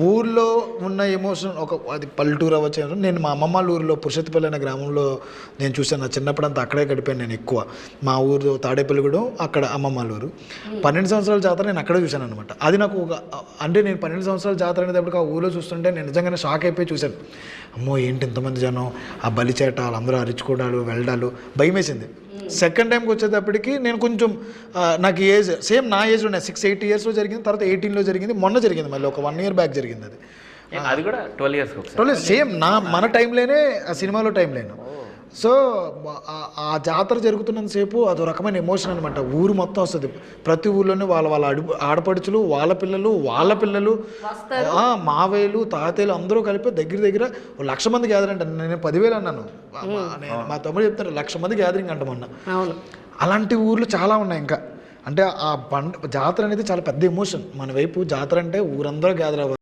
ఊర్లో ఉన్న ఎమోషన్ అది పల్లెటూరు అవ్వచ్చు. నేను మా అమ్మమ్మ వాళ్ళ ఊరిలో పురుషోత్తపల్లి అనే గ్రామంలో నేను చూశాను. నా చిన్నప్పుడు అంతా అక్కడే గడిపాను నేను ఎక్కువ. మా ఊరు తాడేపల్లిగూడెం, అక్కడ అమ్మమ్మ వాళ్ళ ఊరు. 12 సంవత్సరాల జాతర నేను అక్కడే చూశాను అనమాట. అది నాకు అంటే నేను 12 సంవత్సరాల జాతర అనేటప్పటికి ఆ ఊరిలో చూస్తుంటే నేను నిజంగానే షాక్ అయిపోయి చూశాను. అమ్మో ఏంటి ఇంతమంది జనం, ఆ బలిచేట వాళ్ళందరూ అరుచుకోవడాలు వెళ్ళడాలు భయం వేసింది. సెకండ్ టైంకి వచ్చేటప్పటికి నేను కొంచెం నాకు ఏజ్ సేమ్ నా ఏజ్లోనే 6-8 ఇయర్స్లో జరిగింది. తర్వాత 18లో జరిగింది. మొన్న జరిగింది మళ్ళీ ఒక 1 ఇయర్ బ్యాక్ జరిగింది. అది కూడా 12 ఇయర్స్ 12 సేమ్ మన టైంలోనే ఆ సినిమాలో టైంలోనే. సో ఆ జాతర జరుగుతున్నంతసేపు అదో రకమైన ఎమోషన్ అనమాట. ఊరు మొత్తం వస్తుంది. ప్రతి ఊర్లోనే వాళ్ళ ఆడపడుచులు, వాళ్ళ పిల్లలు మావయ్యలు, తాతయ్యలు అందరూ కలిపి దగ్గర 1,00,000 మంది గ్యాదరింగ్ అంట. నేను 10,000 అన్నాను. మా తమ్ముడు చెప్తారు 1,00,000 మంది గ్యాదరింగ్ అంట మొన్న. అలాంటి ఊర్లు చాలా ఉన్నాయి ఇంకా. అంటే ఆ జాతర అనేది చాలా పెద్ద ఎమోషన్. మన వైపు జాతర అంటే ఊరందరూ గ్యాదర్ అవ్వాలి.